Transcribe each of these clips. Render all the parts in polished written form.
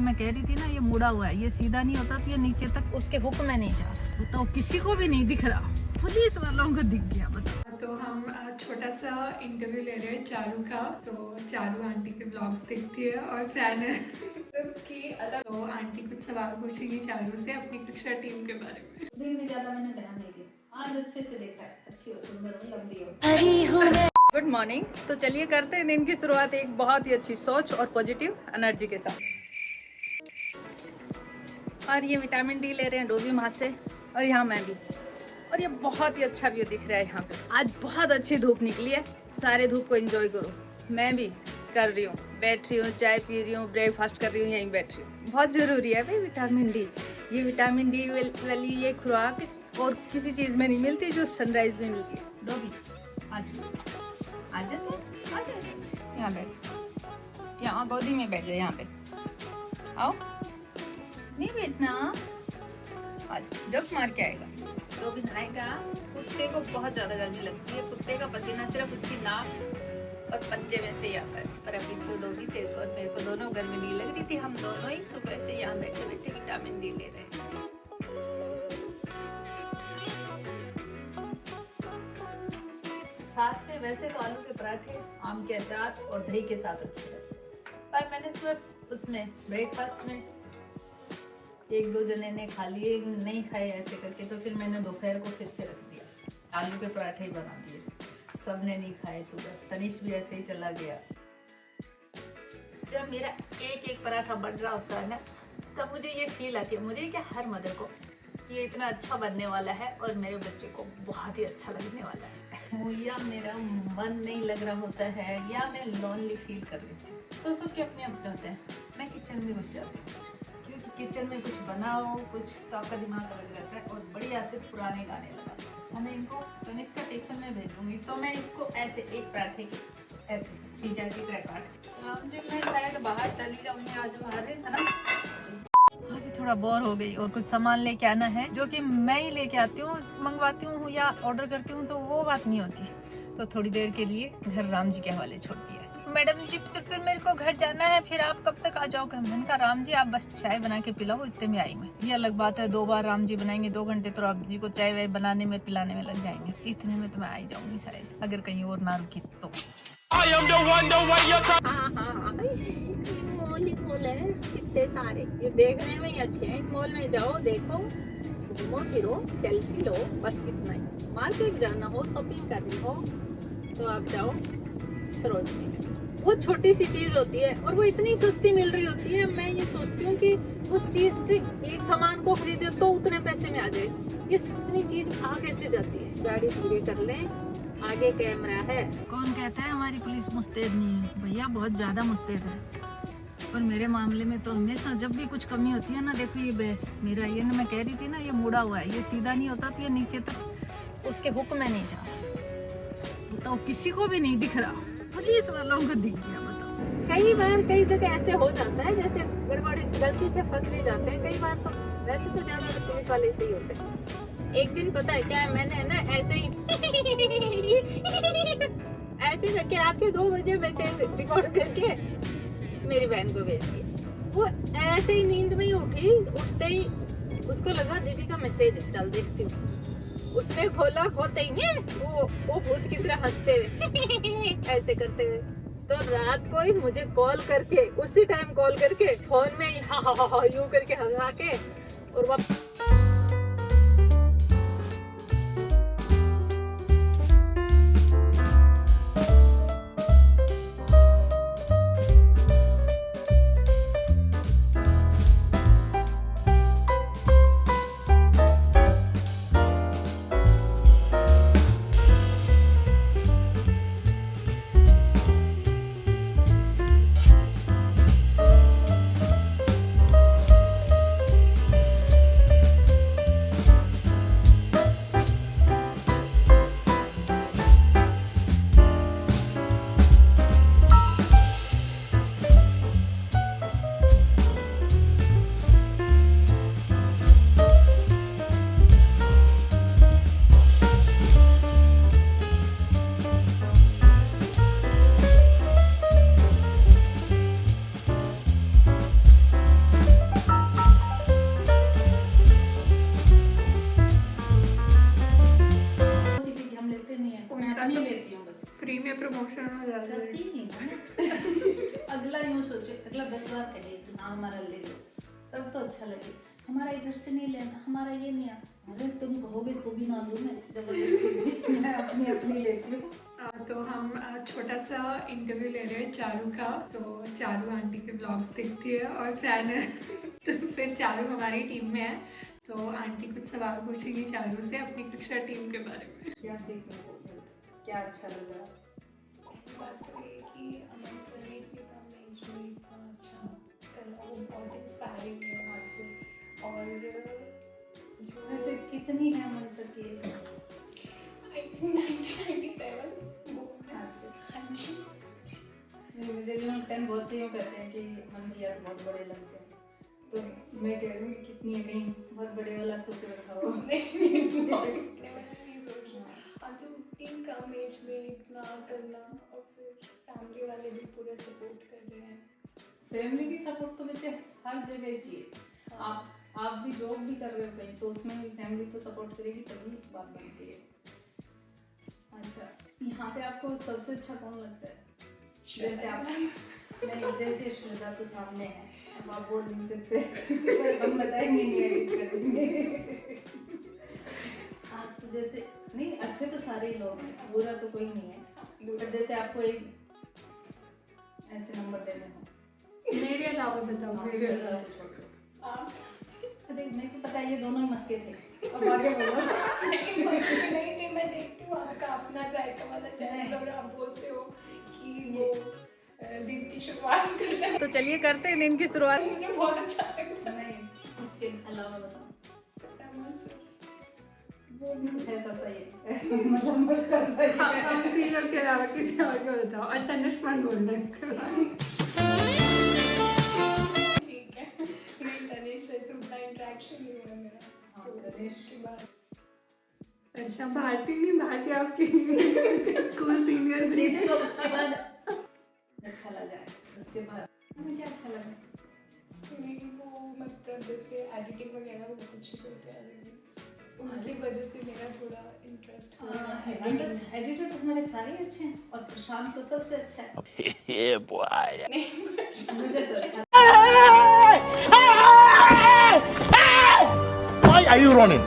मैं कह रही थी ना ये मुड़ा हुआ है, ये सीधा नहीं होता तो ये नीचे तक उसके हुक में नहीं जा रहा। बताओ किसी को भी नहीं दिख रहा, पुलिस वालों को दिख गया। बताओ। तो हम छोटा सा इंटरव्यू ले रहे हैं चारू का। तो चारू आंटी के ब्लॉग्स देखती है और फैन है की अलग। तो आंटी कुछ सवाल पूछेंगी चारू से अपनी कक्षा टीम के बारे में। दिन में ज्यादा मैंने ध्यान नहीं दिया, आज अच्छे से देखा है, अच्छी हो, सुंदर हो, लंबी हो। Good morning. तो चलिए करते हैं दिन की शुरुआत एक बहुत ही अच्छी सोच और पॉजिटिव एनर्जी के साथ। और ये विटामिन डी ले रहे हैं डोबी माँ से, और यहाँ मैं भी। और ये बहुत ही अच्छा व्यू दिख रहा है यहाँ पे। आज बहुत अच्छी धूप निकली है, सारे धूप को एंजॉय करो। मैं भी कर रही हूँ, बैठ रही हूँ, चाय पी रही हूँ, ब्रेकफास्ट कर रही हूँ, यहीं बैठ रही हूँ। बहुत ज़रूरी है भाई विटामिन डी। ये विटामिन डी वाली ये खुराक और किसी चीज़ में नहीं मिलती जो सनराइज में मिलती है। डोबी आज आ जा, तो आ जा, यहाँ बैठ जा, यहाँ गोदी में बैठ जा, यहाँ पे आओ। नहीं बैठना, आज जब मार के आएगा। तो भी नहाएगा। कुत्ते को बहुत ज्यादा गर्मी लगती है, कुत्ते का पसीना सिर्फ उसकी नाक और पंजे में से ही आता है। पर अभी तो लोग तेरे को और मेरे को दोनों गर्मी नहीं लग रही थी, हम दोनों ही सुबह से यहाँ बैठे बैठे विटामिन डी ले रहे हैं। साथ में वैसे तो आलू के पराठे, आम के अचार और दही के साथ अच्छे लगते, पर मैंने सुबह उसमें ब्रेकफास्ट में एक दो जने ने खा लिए, नहीं खाए ऐसे करके, तो फिर मैंने दोपहर को फिर से रख दिया, आलू के पराठे ही बना दिए। सब ने नहीं खाए सुबह, तनिष भी ऐसे ही चला गया। जब मेरा एक एक पराठा बन रहा होता है ना, तब मुझे ये फील आती है, मुझे क्या हर मदर को, कि ये इतना अच्छा बनने वाला है और मेरे बच्चे को बहुत ही अच्छा लगने वाला है। या मेरा मन नहीं लग रहा होता है, या मैं लोनली फील कर लेती हूँ, तो सबके अपने अपने होते हैं। मैं किचन में घुस जाती हूँ, क्योंकि किचन में कुछ बनाओ कुछ तो आपका दिमाग अलग रहता है, और बढ़िया से पुराने गाने लगा। मैं इनको तो इसका टिफिन में भेजूंगी, तो मैं इसको ऐसे एक पराठे की ऐसे पिज्जा की तरह काट। जब मैं शायद बाहर चली जाऊंगी, आज बाहर है ना, अभी थोड़ा बोर हो गई और कुछ सामान लेके आना है, जो कि मैं ही लेके आती हूँ, मंगवाती हूँ या ऑर्डर करती हूँ, तो वो बात नहीं होती। तो थोड़ी देर के लिए घर राम जी के हवाले छोड़ दिया। मैडम जी तो फिर मेरे को घर जाना है, फिर आप कब तक आ जाओगे? मैंने कहा राम जी आप बस चाय बना के पिलाओ, इतने में आई मैं। ये अलग बात है, 2 बार राम जी बनाएंगे, 2 घंटे तो राम जी को चाय वाय बनाने में पिलाने में लग जाएंगे, इतने में तो मैं आई जाऊंगी शायद, अगर कहीं और ना रुकी तो। मॉल है कितने सारे, ये देखने में ही अच्छे हैं। मॉल में जाओ, देखो, घूमो फिरो, सेल्फी लो, बस इतना ही। मार्केट जाना हो, शॉपिंग करनी हो, तो आप जाओ सरोजनी में। वो छोटी सी चीज होती है और वो इतनी सस्ती मिल रही होती है। मैं ये सोचती हूँ कि उस चीज के एक सामान को खरीदे तो उतने पैसे में आ जाए, ये इतनी चीज आ कैसे जाती है। गाड़ी धीरे कर लें, आगे कैमरा है। कौन कहता है हमारी पुलिस मुस्तैद नहीं है? भैया बहुत ज्यादा मुस्तैद है। और मेरे मामले में तो हमेशा जब भी कुछ कमी होती है ना, देखो ये मेरा ये ना, मैं कह रही थी ना ये मुड़ा हुआ है, ये सीधा नहीं होता तो ये नीचे तक उसके हुक में नहीं जा रहा। बताओ किसी को भी नहीं दिख रहा, पुलिस वालों को दिख गया। बताओ कई बार कई जगह ऐसे हो जाता है, जैसे गड़बड़ी गलती से फंस भी जाते हैं कई बार, तो वैसे तो ज्यादा तो पुलिस वाले से ही होते हैं। एक दिन पता है क्या है, मैंने ना ऐसे ही ऐसे करके रात के 2 बजे मैसेज रिकॉर्ड करके मेरी बहन को भेज दिया। वो ऐसे ही नींद में ही उठी, उठते ही उसको लगा दीदी का मैसेज है, चल देखती हूँ। उसने खोला, खोलते ही वो भूत की तरह हंसते हुए ऐसे करते हुए, तो रात को ही मुझे कॉल करके, उसी टाइम कॉल करके फोन में ही हा यूं करके हंसा के और वापस फ्री में प्रमोशन हो जाता है। करती नहीं ना। अगला यूँ सोचे, अगला 10 बार कहे कि हाँ हमारा ले लो, तब तो अच्छा लगे। हमारा इधर से नहीं लेना, हमारा ये नहीं है, अरे तुम कहोगे तो भी ना दूँ मैं, जबरदस्ती मैं अपनी लेती हूँ। तो हम छोटा सा इंटरव्यू ले रहे हैं चारू का। तो चारू आंटी के ब्लॉग्स देखती है और फैन है। तो फिर चारू हमारी टीम में है, तो आंटी कुछ सवाल पूछेगी चारू से अपनी कक्षा टीम के बारे में। क्या सीखने को मिलता, क्या अच्छा लग रहा है? बात तो ये कि अमन सर ने इतनी कम एज में इतना अच्छा करा, वो बहुत इंस्पायरिंग है आज। और जो वैसे कितनी है अमन सर की एज? आई थिंक 1997 वो है। अच्छा, हाँ जी। मुझे भी लगता है बहुत से यूँ कहते हैं कि मन भैया तो बहुत बड़े लगते हैं, तो मैं कह रही हूँ कितनी है, कहीं बहुत बड़े वाला सोच रखा हो। इतने वाला नहीं सोच रहा। और तो इतनी कम एज में इतना करना, और फिर फैमिली वाले भी पूरा सपोर्ट कर रहे हैं। फैमिली की सपोर्ट तो बेटे हर जगह चाहिए। आप भी जॉब भी कर रहे हो कहीं, तो उसमें भी फैमिली तो सपोर्ट करेगी तभी बात बनती है। अच्छा, यहाँ पे आपको सबसे अच्छा कौन लगता है? जैसे आप नहीं, जैसे श्रद्धा तो सामने है, अब आप बोल नहीं सकते, हम बताएंगे नहीं, एडिट कर देंगे। हाँ, तो जैसे नहीं, अच्छे तो सारे ही लोग हैं, बुरा तो कोई नहीं है, पर जैसे आपको एक ऐसे नंबर देने हो, मेरे अलावा बताओ। मेरे अलावा आप देख, मेरे को पता है ये दोनों ही मस्के थे, अब आगे बोलो। नहीं थे, मैं देखती हूँ आपका अपना जायका वाला चैनल और आप बोलते हो कि वो दिन की शुरुआत करते हैं, तो चलिए करते हैं दिन की शुरुआत। मुझे बहुत अच्छा लगता है। नहीं, इसके अलावा बताओ। वो भी कुछ ऐसा सही है, मतलब मस्का सही है। हम तीनों के अलावा किसी और को बताओ, और तनिष्क मत बोलना इसके बाद। ठीक है, नहीं तनिष्क से उतना इंटरेक्शन नहीं हुआ मेरा। हाँ, तो तनिष्क के बाद अच्छा, भारती नहीं, भारती आपकी स्कूल सीनियर थी। तो उसके बाद अच्छा लगा, उसके बाद हमें क्या अच्छा लगा? नहीं, वो मतलब जैसे एडिटिंग वगैरह वो कुछ करते हैं, उनकी वजह से मेरा थोड़ा इंटरेस्ट हुआ। एडिटर तो हमारे सारे अच्छे हैं, और प्रशांत तो सबसे अच्छा है। Yeah, boy. मुझे तो अच्छा। Why are you running?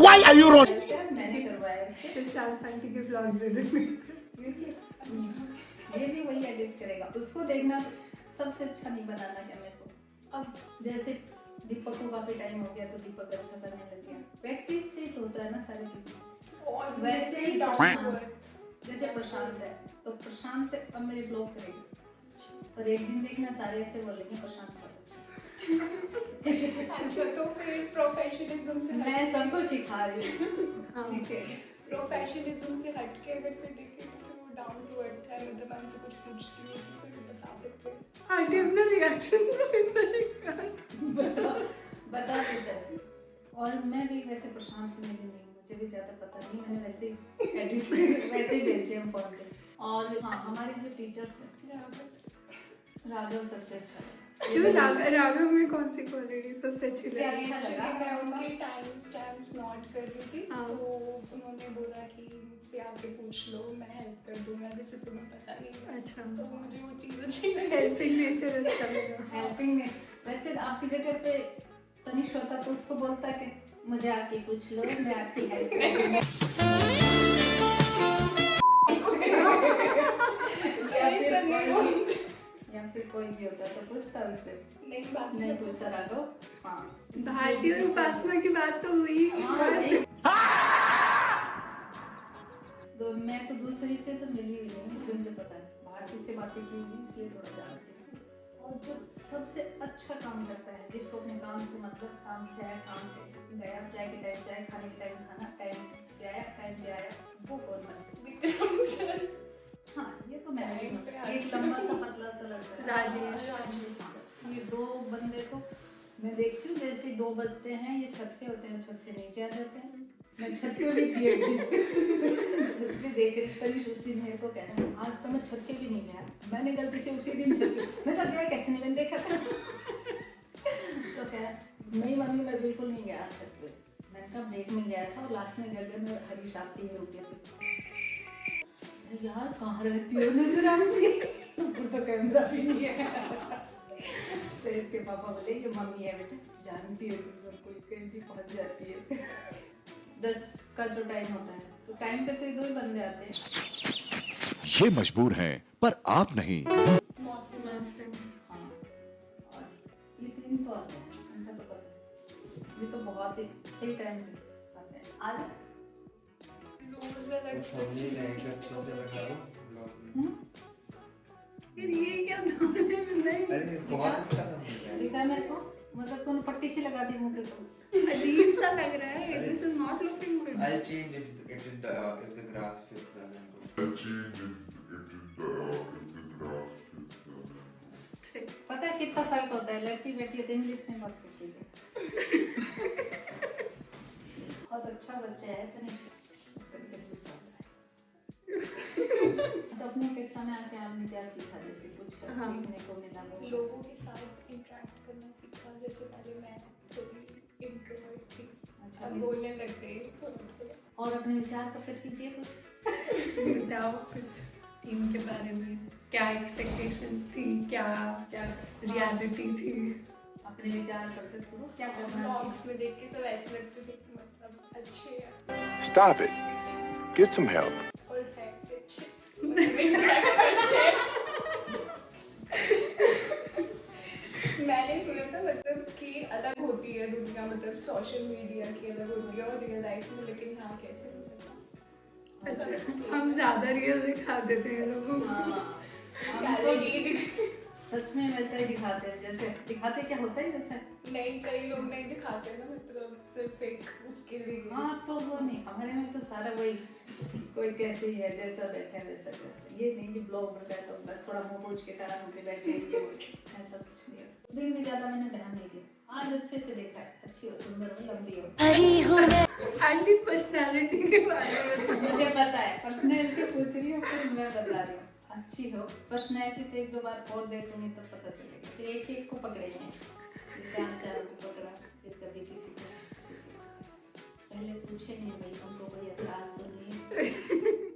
Why are you running? मैंने करवाया उससे, प्रशांत आंटी के ब्लॉग जरूर। ये भी वही एडिट करेगा, उसको देखना सबसे अच्छा नहीं बनाना क्या मेरे को। अब जैसे दीपक को काफी टाइम हो गया, तो दीपक अच्छा करने लग गया, प्रैक्टिस से तो होता है ना सारी चीजें। और वैसे ही जैसे प्रशांत है, तो प्रशांत अब मेरे ब्लॉग करेगा, और एक दिन देखना सारे ऐसे बोलेंगे प्रशांत बहुत अच्छा। अच्छा, तो फिर प्रोफेशनलिज्म से मैं सबको सिखा रही हूँ, ठीक है। प्रोफेशनलिज्म से हटके अगर फिर देखें तो फिर वो डाउन टू अर्थ है, मतलब हमसे कुछ पूछती हूँ तो फिर बता देते हैं। आंटी अपना रिएक्शन बता देते। और मैं भी वैसे प्रशांत से मिली नहीं, मुझे भी ज्यादा पता नहीं, मैंने वैसे ही एडिट वैसे ही भेजे हम फोन पे। और हाँ, हमारे जो टीचर्स हैं, राघव सबसे अच्छा है। क्यों राघव में कौन सी क्वालिटी सबसे अच्छी क्या लगी? अच्छा लगा? मैं उनके टाइम स्टैम्प्स नोट कर रही थी, हाँ। तो उन्होंने बोला कि मुझसे आके पूछ लो, मैं हेल्प कर दूंगा, जैसे तुम्हें पता नहीं है। अच्छा, तो मुझे वो चीज़ अच्छी लगी, हेल्पिंग नेचर अच्छा लगा। हेल्पिंग में वैसे आपकी जगह पे तनिष्क होता तो उसको बोलता कि मुझे आके पूछ लो, मैं आपकी हेल्प करूंगा। या फिर कोई भी होता तो पूछता उससे, नहीं पूछता राघव। हाँ, भारती और उपासना की बात तो हुई। तो मैं तो दूसरी से तो मिली हुई नहीं, इसलिए मुझे पता नहीं, भारती से बातें की हुई इसलिए थोड़ा जानती हूँ। और जो सबसे अच्छा काम करता है, जिसको अपने काम से मतलब, काम से आया काम से गया, चाय के टाइम चाय, खाने के टाइम खाना, टाइम पे आया टाइम पे आया, वो कौन है? विक्रम सर। हाँ, ये तो मैंने भी माना। एक लंबा सा पतला सा लड़का है, राजेश। ये दो बंदे तो मैं देखती हूँ, जैसे 2 बजते हैं ये छत पे होते हैं, छत से नीचे आ जाते हैं। मैं छत पे भी थी एक दिन, छत पे देख रही थी, उस दिन मेरे को कह रहा है आज तो मैं छत पे भी नहीं गया, मैंने गलती से उसी दिन छत पे, मैं तो गया कैसे नहीं, मैंने देखा था। तो कह नहीं मम्मी मैं बिल्कुल नहीं गया छत पे, मैंने कहा ब्रेक में गया था, और लास्ट में घर में हरी शादी में रुके थे। अरे यार कहाँ रहती हो नजर आऊंगी, ऊपर तो कैमरा भी नहीं है। तो इसके पापा बोले कि मम्मी है बेटा, जानती है तुम लोग कोई कहीं भी पहुंच जाती है। 10 का जो टाइम होता है तो टाइम पे तो ये 2 ही बंदे आते हैं। ये मजबूर हैं पर आप नहीं। मौसम हाँ, और ये 3 तो आते हैं, उनका तो पता है। ये तो बहुत ही सही टाइम पे आते हैं। आ जाओ। फिर ये क्या दोनों नहीं अरे बहुत अच्छा था मुझे। दिखा मेरे को, मतलब तूने पट्टी सी लगा दी मुंह पे तो। अजीब सा लग रहा है, this is not looking good. I'll change if the grass fits doesn't पता है कितना फर्क होता है, लड़की बेटी है तो इंग्लिश में बात करती है। बहुत अच्छा बच्चा है तनिष्क, इसका भी कभी गुस्सा आता है। तो अपने किस्सा में आके आपने क्या सीखा, जैसे कुछ सीखने को मिला वो? लोगों के साथ इंटरेक्ट करना सीखा। जैसे पहले मैं थोड़ी इंट्रोवर्ट थी, अच्छा, अब बोलने लग गई थोड़ा। और अपने विचार प्रकट कीजिए कुछ। बताओ कुछ टीम के बारे में, क्या एक्सपेक्टेशंस थी, क्या क्या रियलिटी थी। अपने विचार प्रकट करो, क्या करना चाहिए। ब्लॉग्स में देख के सब ऐसे लगते थे कि मतलब अच्छे हैं Stop it. Get some help. और है अच्छे। अच्छे। मैंने सुना था मतलब कि अलग होती है दुनिया, मतलब सोशल मीडिया की अलग होती है और रियल लाइफ में, लेकिन यहाँ कैसे हो सकता? अच्छा, हम ज्यादा रियल दिखा देते हैं लोगों को। हम तो सच में वैसा ही दिखाते हैं, जैसे दिखाते क्या होता है वैसा। नहीं, कई लोग नहीं दिखाते ना, मतलब सिर्फ एक उसके लिए। हाँ तो वो नहीं, हमारे में तो सारा वही, कोई कैसे ही है, जैसा बैठा है वैसा वैसा। ये नहीं कि ब्लॉग में बैठा तो बस थोड़ा मुंह पोंछ के कान होके बैठे हैं, ये ऐसा कुछ नहीं है। दिन में ज्यादा मैंने ध्यान नहीं दिया, आज अच्छे से देखा है। अच्छी हो, सुंदर हो, लंबी हो। आंटी पर्सनालिटी के बारे में मुझे पता है, पर्सनैलिटी पूछ रही हो फिर मैं बता रही हूँ। अच्छी हो पर्सनैलिटी तो 1-2 बार और देखूंगी तब पता चलेगा, फिर एक एक को पकड़ेंगे। जैसे आचार को पकड़ा, फिर कभी किसी को, पहले पूछेंगे भाई तुमको कोई एतराज तो नहीं है।